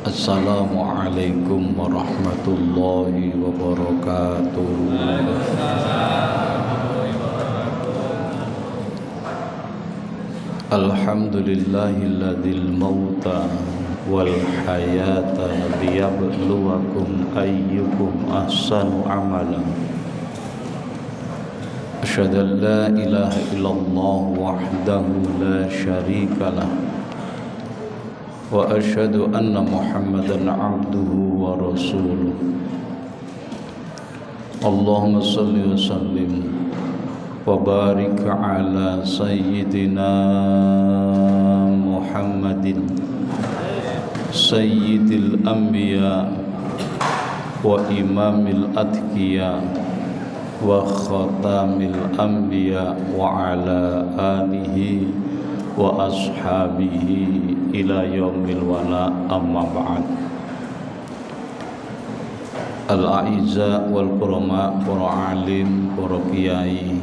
Assalamualaikum warahmatullahi wabarakatuh. Alhamdulillahilladzil mauta wal hayata liyabluwakum ayyukum ahsanu amala. Asyhadu an la ilaha illallah wahdahu la syarikalah wa asyhadu anna Muhammadan abduhu wa rasuluh. Allahumma salli wa sallim wa barik ala sayyidina Muhammadin sayyidil anbiya wa imamil atqiya wa khatamil anbiya wa ala alihi wa ashabihi ila yaumil wala, amma ba'd. Al-a'izza wal kurama, para alim, para kiai,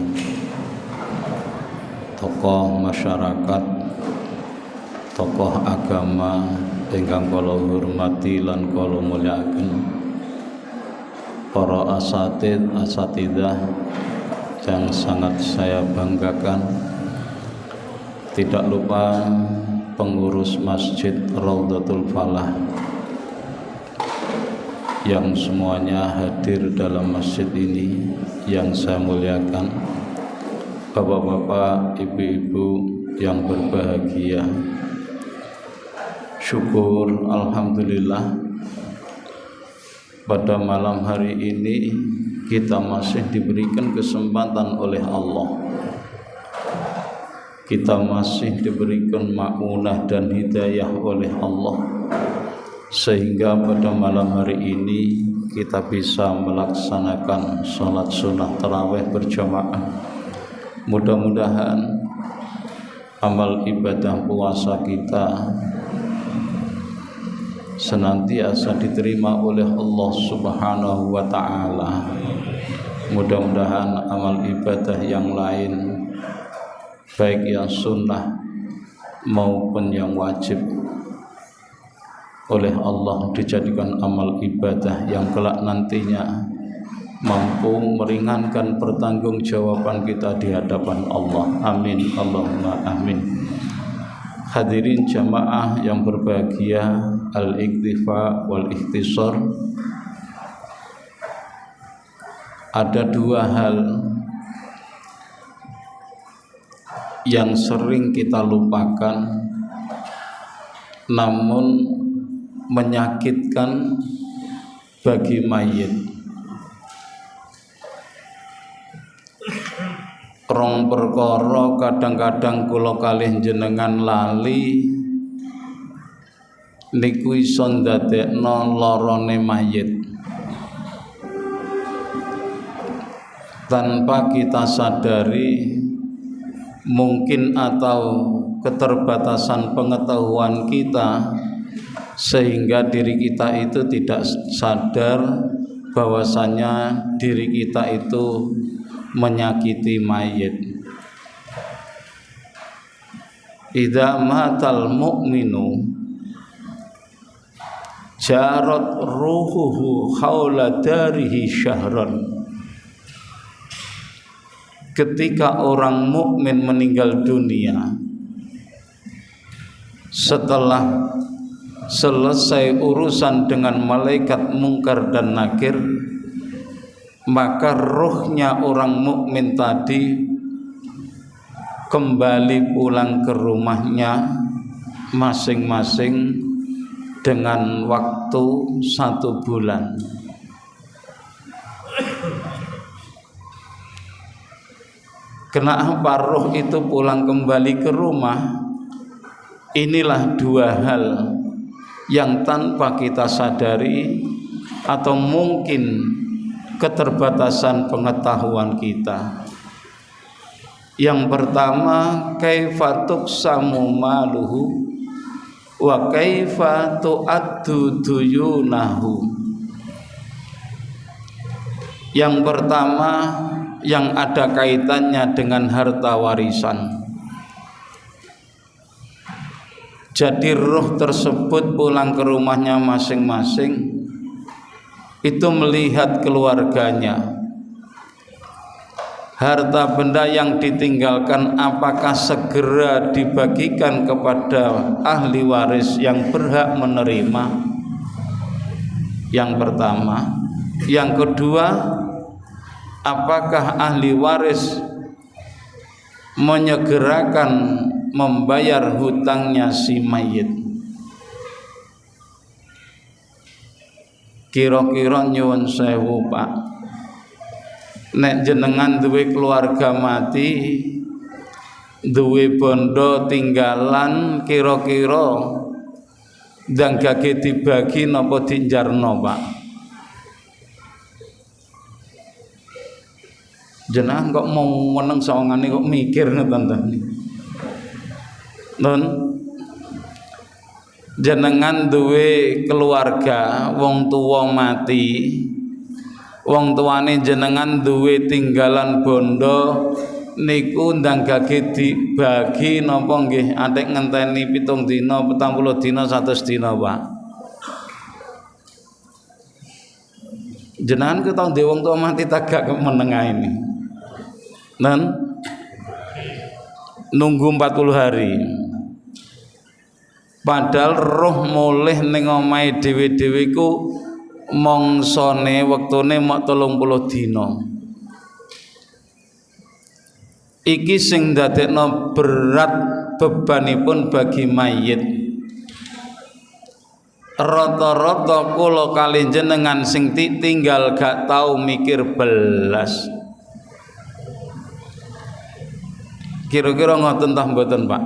tokoh masyarakat, tokoh agama ingkang kula hormati lan kula mulyakaken, para asatidzah yang sangat saya banggakan, tidak lupa pengurus Masjid Raudhatul Falah yang semuanya hadir dalam masjid ini yang saya muliakan, bapak-bapak, ibu-ibu yang berbahagia. Syukur alhamdulillah pada malam hari ini kita masih diberikan kesempatan oleh Allah, kita masih diberikan ma'unah dan hidayah oleh Allah, sehingga pada malam hari ini kita bisa melaksanakan salat sunnah tarawih berjamaah. Mudah-mudahan amal ibadah puasa kita senantiasa diterima oleh Allah Subhanahu wa ta'ala. Mudah-mudahan amal ibadah yang lain, baik yang sunnah maupun yang wajib, oleh Allah dijadikan amal ibadah yang kelak nantinya mampu meringankan pertanggungjawaban kita di hadapan Allah. Amin, Allahumma amin. Hadirin jamaah yang berbahagia, al-iktifa wal ikhtisar. Ada dua hal yang sering kita lupakan namun menyakitkan bagi mayit. Rong perkara kadang-kadang kula kalih jenengan lali niku iso ndadekno larane mayit tanpa kita sadari, mungkin atau keterbatasan pengetahuan kita, sehingga diri kita itu tidak sadar bahwasanya diri kita itu menyakiti mayit. Idza matal mu'minu jarat ruhuhu haula darihi syahran. Ketika orang mukmin meninggal dunia, setelah selesai urusan dengan malaikat mungkar dan nakir, maka rohnya orang mukmin tadi kembali pulang ke rumahnya masing-masing dengan waktu 1 bulan. Kenapa roh itu pulang kembali ke rumah? Inilah dua hal yang tanpa kita sadari atau mungkin keterbatasan pengetahuan kita. Yang pertama, kaifa tuqsamu maluhu wa kaifa tu'addu duyunahu. Yang pertama, yang ada kaitannya dengan harta warisan. Jadi roh tersebut pulang ke rumahnya masing-masing, itu melihat keluarganya. Harta benda yang ditinggalkan apakah segera dibagikan kepada ahli waris yang berhak menerima? Yang pertama. Yang kedua, apakah ahli waris menyegerakan membayar hutangnya si mayit? Kira-kira nyuwun sewu Pak, nek jenengan duwe keluarga mati, duwe bondo tinggalan, kira-kira ndang gage dibagi napa dijarno Pak? Jenengan kok mau meneng sawangane kok mikir ngoten. Nun, jenengan duwe keluarga, wong tuwa mati, wong tuane jenengan duwe tinggalan bondo, niku ndang gage dibagi napa nggih atik ngenteni 7 dina, 40 dina, 100 dina Pak? Jenengan ku tau wong tuwa mati tagak menengah ini. Dan nunggu 40 hari. Padahal roh mulih ning omahe dhewe-dhewe ku mongsone wektune mok 30 dina. Iki sing dadekno berat bebanipun bagi mayit. Rata-rata kula kali jenengan sing tinggal gak tau mikir belas. Kira-kira ngoten tah mboten Pak?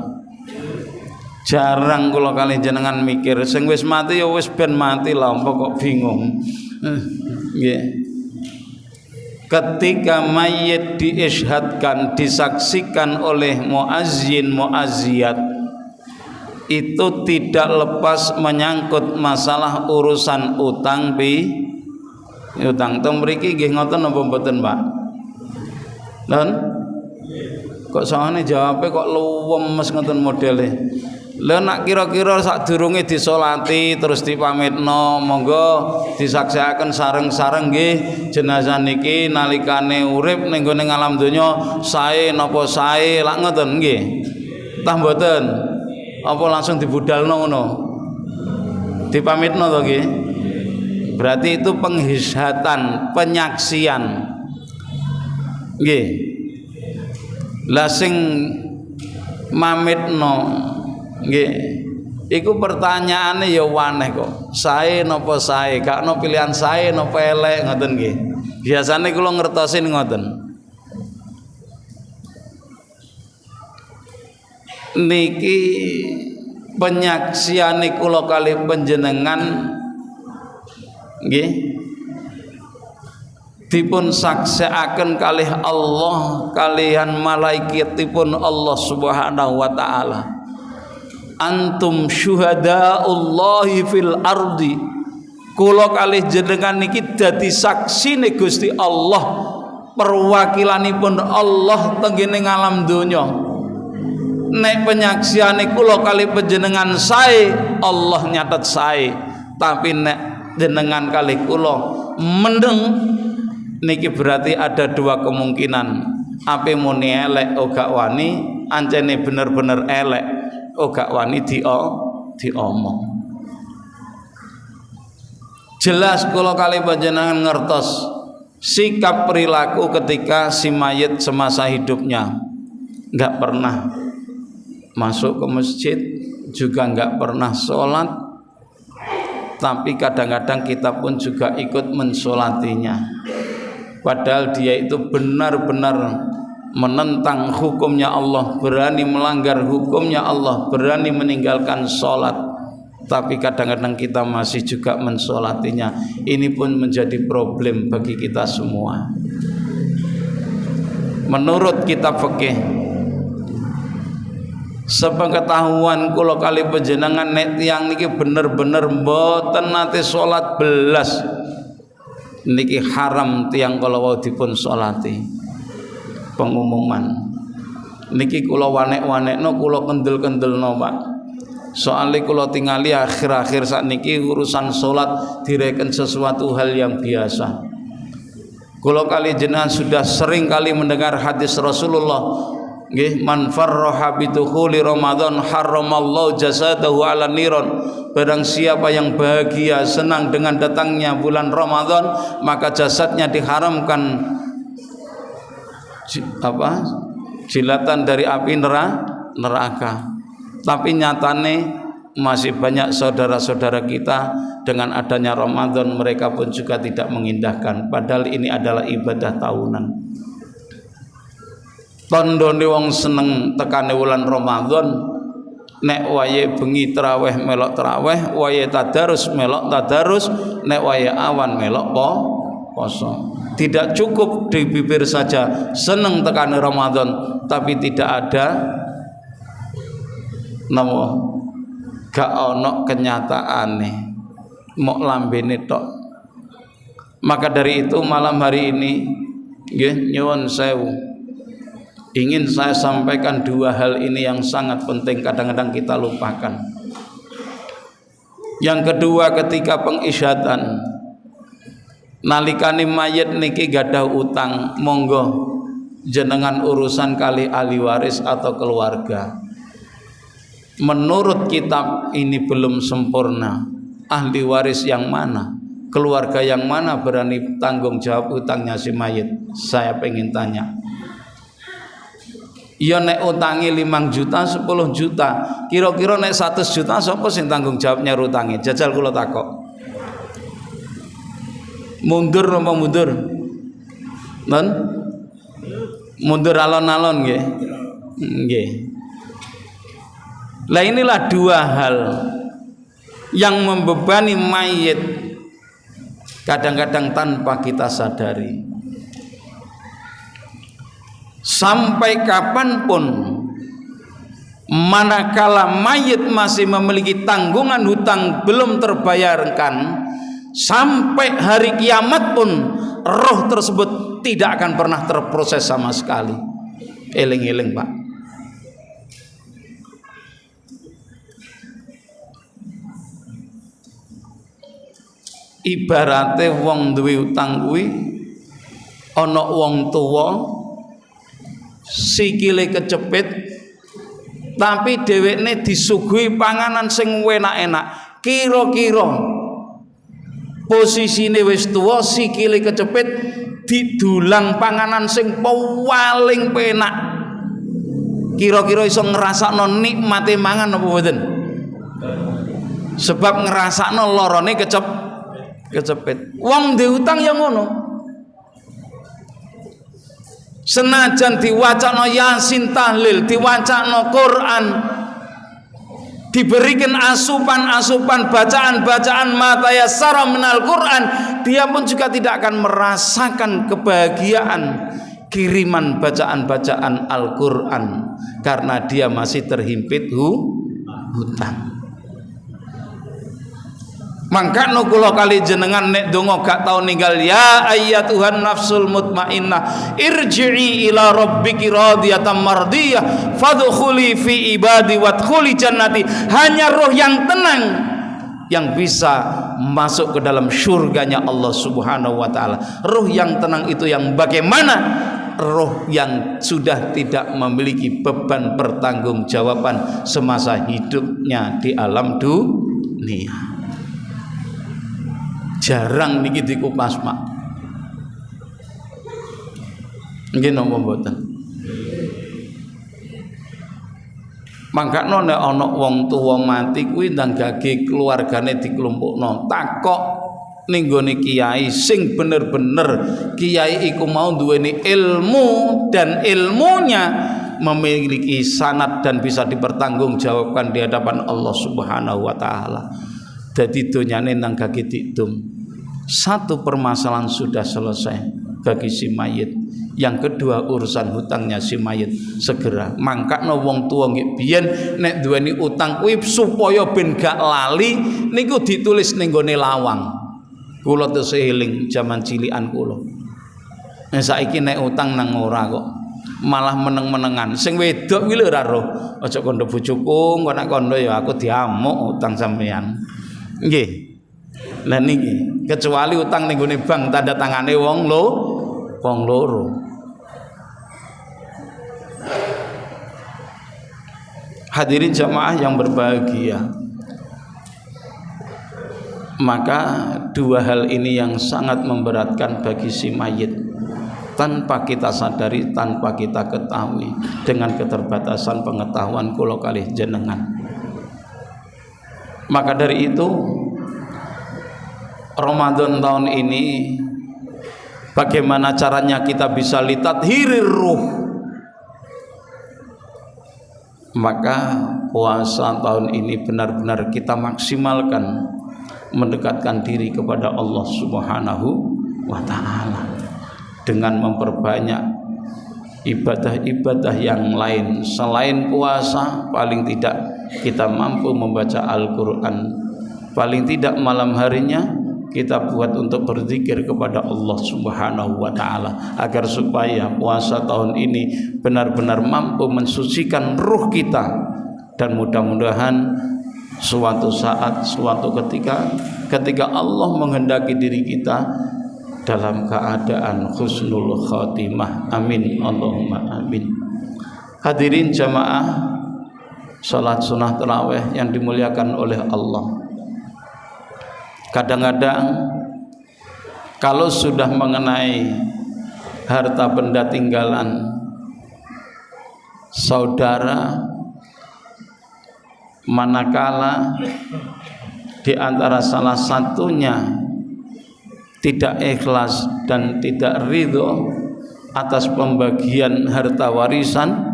Jarang kula kali jenengan mikir, sing wis mati ya wis ben mati lah, kok bingung. Nggih. Ketika mayit diisyhadkan, disaksikan oleh muazzin muazziyat, itu tidak lepas menyangkut masalah urusan utang utang. Teng mriki nggih ngoten napa mboten Pak? Dan kok sangane jawabe kok luwemes ngoten modele. Lha nak kira-kira sadurunge disolati terus dipamitno, monggo disaksiaken sareng-sareng nggih jenazah niki nalikane urip ning gone alam donya sae napa sae, lak ngoten nggih. Tah mboten. Apa langsung dibudalno ngono? Dipamitno to nggih. Berarti itu penghishatan, penyaksian. Nggih. Lah sing mamitno nggih iku pertanyaane ya waneh kok. Sae napa sae? Gak ono pilihan sae napa elek ngoten nggih. Biasane kula ngertosin ngoten. Niki penyaksiane kula kali panjenengan nggih dipun saksiaken kalih Allah kalihan malaikatipun Allah Subhanahu wa taala. Antum syuhadaullahi fil ardi. Kula kalih jenengan niki dadi saksine Gusti Allah, perwakilanipun Allah tenggene alam donya. Nek penyaksiane kula kalih panjenengan sae, Allah nyatet sae. Tapi nek jenengan kalih kula mendeng, niki berarti ada dua kemungkinan. Ape muni elek o gak wani, ancene bener-bener elek o gak wani diomong. Jelas kula kali panjenengan ngertos sikap perilaku ketika si mayit semasa hidupnya. Enggak pernah masuk ke masjid, juga enggak pernah sholat, tapi kadang-kadang kita pun juga ikut mensolatinya. Padahal dia itu benar-benar menentang hukumnya Allah, berani melanggar hukumnya Allah, berani meninggalkan sholat, tapi kadang-kadang kita masih juga mensolatinya. Ini pun menjadi problem bagi kita semua. Menurut kitab fikih, sepengetahuan kula kali panjenengan nek tiyang niki bener-bener mboten nate salat belas, niki haram tiyang kala wau dipun salati. Pengumuman niki kula wanek-wanekno, kula kendel-kendelno Pak. Soalnya kula tingali akhir-akhir sakniki urusan salat direken sesuatu hal yang biasa. Kula kali jenengan sudah sering kali mendengar hadis Rasulullah, nggih, man farraha bidukhuli Ramadan harramallahu jasadahu 'ala niron. Barang siapa yang bahagia senang dengan datangnya bulan Ramadan, maka jasadnya diharamkan jilatan dari api neraka. Tapi nyatane masih banyak saudara-saudara kita dengan adanya Ramadan mereka pun juga tidak mengindahkan, padahal ini adalah ibadah tahunan. Tandane wong seneng tekane wulan Ramadan, nek wayahe bengi tarawih melok tarawih, wayahe tadarus melok tadarus, nek wayahe awan melok poso. Tidak cukup di bibir saja seneng tekane Ramadan, tapi tidak ada napa gak ono kenyataane, mok lambene tok. Maka dari itu malam hari ini nggih nyuwun sewu, ingin saya sampaikan dua hal ini yang sangat penting, kadang-kadang kita lupakan. Yang kedua, ketika pengisyatan nalikane mayit niki gadah utang, monggo jenengan urusan kali ahli waris atau keluarga. Menurut kitab ini belum sempurna. Ahli waris yang mana, keluarga yang mana berani tanggung jawab utangnya si mayit? Saya pengen tanya. Ya nek utangi 5 juta, 10 juta, kira-kira nek 100 juta sapa sing tanggung jawabnya utangi? Jajal kula takok. Mundur apa mundur? Non? Mundur alon-alon nggih. Nggih. Lah inilah dua hal yang membebani mayit kadang-kadang tanpa kita sadari. Sampai kapanpun manakala mayit masih memiliki tanggungan hutang belum terbayarkan, sampai hari kiamat pun roh tersebut tidak akan pernah terproses sama sekali. Eling-eling Pak. Ibarate wong duwe utang kuwi ana wong tuwa sikile kecepit tapi dhewekne disuguhi panganan sing enak-enak. Kira-kira posisine wis tuwa sikile kecepit didulang panganan sing paling penak. Kira-kira iso ngrasakno nikmate mangan apa mboten? Sebab ngrasakno lorone kecepit. Wong duwe utang ya ngono. Senajan diwacana Yasin tahlil, diwacana Quran, diberikan asupan-asupan bacaan-bacaan matayassara minal Quran, dia pun juga tidak akan merasakan kebahagiaan kiriman bacaan-bacaan Al-Quran karena dia masih terhimpit hutang. Mangka no kula kali jenengan nek donga gak tau ninggal, ya ayyatuhan nafsul mutmainnah irji'i ila rabbiki radiyatan mardiyah fadkhuli fi ibadi wadkhuli jannati. Hanya roh yang tenang yang bisa masuk ke dalam surganya Allah Subhanahu wa taala. Roh yang tenang itu yang bagaimana? Roh yang sudah tidak memiliki beban pertanggungjawaban semasa hidupnya di alam dunia. Jarang niki dikupas Pak. Nggih napa mboten? Mangkane nek ana wong tuwa mati kuwi ndang gage keluargane dikelompokno. Takok ning gone kiai sing bener-bener kiai iku mau duweni ilmu dan ilmunya memiliki sanad dan bisa dipertanggungjawabkan di hadapan Allah Subhanahu wa taala. Jadi donyane nang gage dikdum. Satu permasalahan sudah selesai bagi si mayit. Yang kedua urusan hutangnya si mayit segera mangkakno wong tuwa nggih biyen nek duweni utang kuwi supaya ben gak lali niku ditulis ning gone lawang. Kula tesih eling jaman cilikan kula. Nek saiki nek utang nang ora kok. malah meneng-menengan. Sing wedok kuwi lho ora roh. Aja kondo bojoku, engko nek kondo ya aku diamuk utang sampean. Nggih. Lah niki, kecuali utang ning gone bank tanda tangane wong loro. Hadirin jamaah yang berbahagia, maka dua hal ini yang sangat memberatkan bagi si mayit, tanpa kita sadari, tanpa kita ketahui, dengan keterbatasan pengetahuan kula kalih jenengan. Maka dari itu Ramadan tahun ini, bagaimana caranya kita bisa litadhirir ruh? Maka puasa tahun ini benar-benar kita maksimalkan, mendekatkan diri kepada Allah Subhanahu wa ta'ala dengan memperbanyak ibadah-ibadah yang lain selain puasa. Paling tidak kita mampu membaca Al-Quran, paling tidak malam harinya kita buat untuk berzikir kepada Allah Subhanahu wa ta'ala, agar supaya puasa tahun ini benar-benar mampu mensucikan ruh kita. Dan mudah-mudahan suatu saat, suatu ketika Allah menghendaki diri kita dalam keadaan husnul khatimah. Amin Allahumma amin. Hadirin jamaah salat sunnah tarawih yang dimuliakan oleh Allah, kadang-kadang kalau sudah mengenai harta benda tinggalan saudara, manakala di antara salah satunya tidak ikhlas dan tidak ridho atas pembagian harta warisan,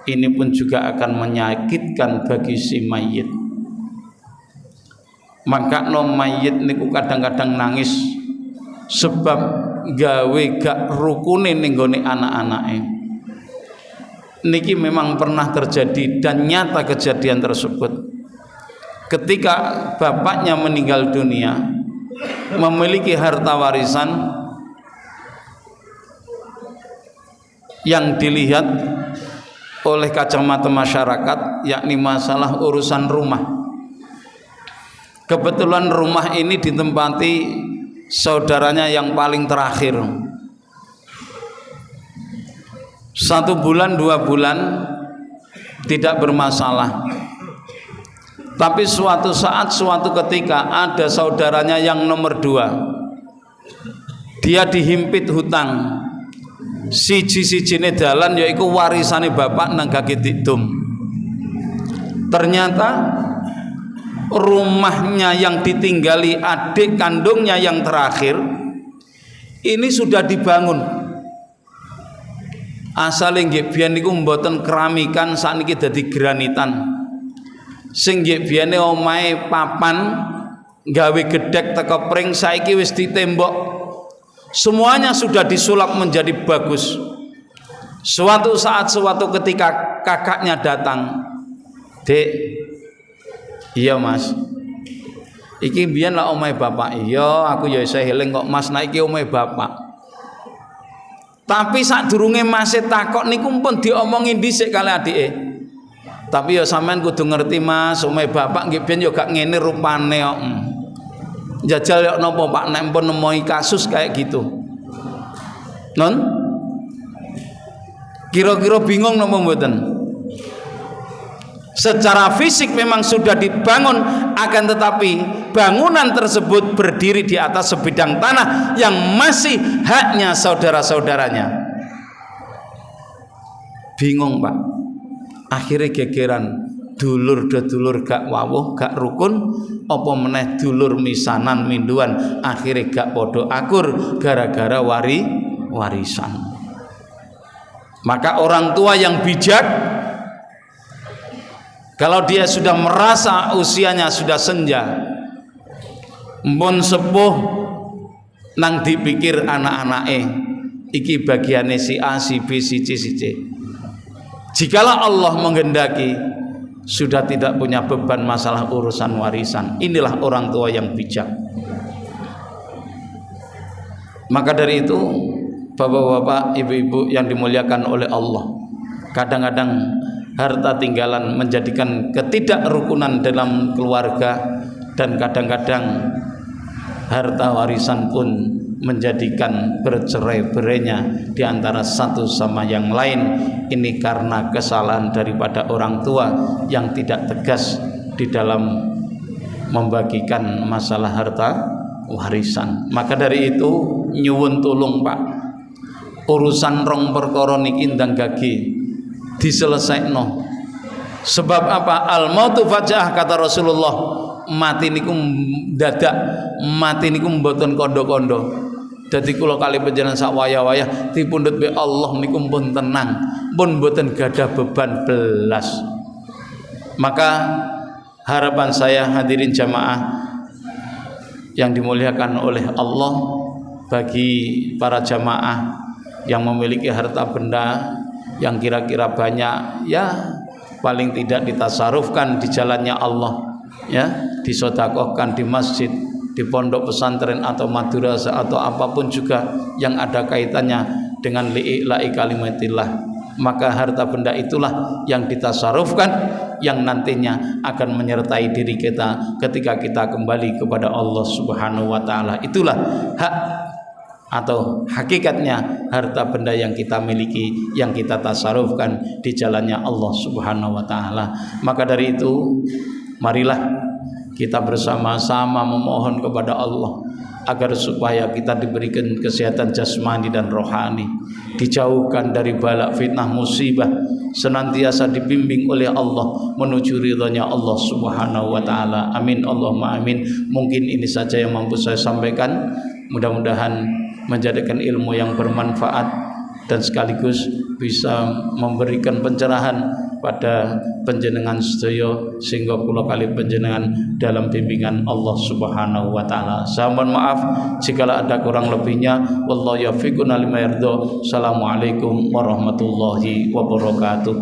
ini pun juga akan menyakitkan bagi si mayit. Maka no mayit niku kadang-kadang nangis sebab gawe gak rukune ning gone anak-anake. Niki memang pernah terjadi dan nyata kejadian tersebut. Ketika bapaknya meninggal dunia, memiliki harta warisan yang dilihat oleh kacamata masyarakat, yakni masalah urusan rumah. Kebetulan rumah ini ditempati saudaranya yang paling terakhir. 1 bulan 2 bulan tidak bermasalah, tapi suatu saat, suatu ketika ada saudaranya yang nomor 2, dia dihimpit hutang. Siji-sijine dalan yaiku warisane bapak nang gage didum. Ternyata rumahnya yang ditinggali adik kandungnya yang terakhir ini sudah dibangun. Asale nggih biyen niku mboten keramikan, sakniki dadi granitan. Sing nggih biyene omahe papan gawe gedhek teko pring, saiki wis ditembok. Semuanya sudah disulap menjadi bagus. Suatu saat, suatu ketika kakaknya datang, "Dek, iya mas, iki biyen lah omahe bapak." "Iya, aku ya isih eling kok mas, nah iki omahe bapak." Tapi sadurunge mas takok niku pun diomongin dhisik kali adike. "Tapi ya sampean kudu ngerti mas, omahe bapak nggih biyen ya gak ngene rupane kok." Jajal ya napa Pak nek pun nemoi kasus kayak gitu. Non? Kira-kira bingung napa mboten? Secara fisik memang sudah dibangun, akan tetapi bangunan tersebut berdiri di atas sebidang tanah yang masih haknya saudara-saudaranya. Bingung Pak. Akhirnya gegeran, dulur-dulur gak wawuh, gak rukun, apa meneh dulur misanan minduan, akhirnya gak podo akur gara-gara warisan. Maka orang tua yang bijak, kalau dia sudah merasa usianya sudah senja, mbon sepuh, nang dipikir anak-anake iki bagiane si A, si B, si C, si C. Jikalau Allah menghendaki sudah tidak punya beban masalah urusan warisan. Inilah orang tua yang bijak. Maka dari itu Bapak-bapak, ibu-ibu yang dimuliakan oleh Allah, kadang-kadang harta tinggalan menjadikan ketidakrukunan dalam keluarga, dan kadang-kadang harta warisan pun menjadikan bercerai-berainya di antara satu sama yang lain. Ini karena kesalahan daripada orang tua yang tidak tegas di dalam membagikan masalah harta warisan. Maka dari itu nyuwun tulung Pak, urusan rong perkara niki ndang gage diselesaikno. Sebab apa? Al mautu fajah, kata Rasulullah, mati niku dadak, mati niku mboten kondo-kondo. Dadi kula kali panjenengan sak wayah-wayah dipundhut be Allah niku pun tenang, pun mboten gadah beban belas. Maka harapan saya hadirin jamaah yang dimuliakan oleh Allah, bagi para jamaah yang memiliki harta benda yang kira-kira banyak, ya paling tidak ditasarufkan di jalannya Allah, ya disedekahkan di masjid, di pondok pesantren atau madrasah atau apapun juga yang ada kaitannya dengan li'ila'i kalimatillah. Maka harta benda itulah yang ditasarufkan, yang nantinya akan menyertai diri kita ketika kita kembali kepada Allah Subhanahu wa taala. Itulah hak atau hakikatnya harta benda yang kita miliki, yang kita tasarufkan di jalannya Allah Subhanahu wa taala. Maka dari itu marilah kita bersama-sama memohon kepada Allah agar supaya kita diberikan kesehatan jasmani dan rohani, dijauhkan dari balak fitnah musibah, senantiasa dibimbing oleh Allah menuju ridhonya Allah Subhanahu wa taala. Amin Allahumma amin. Mungkin ini saja yang mampu saya sampaikan. Mudah-mudahan menjadikan ilmu yang bermanfaat dan sekaligus bisa memberikan pencerahan pada panjenengan sedaya, sehingga kula kali panjenengan dalam bimbingan Allah Subhanahu wa taala. Saya mohon maaf jika ada kurang lebihnya. Wallahu yaufiquna lima yardha. Assalamualaikum warahmatullahi wabarakatuh.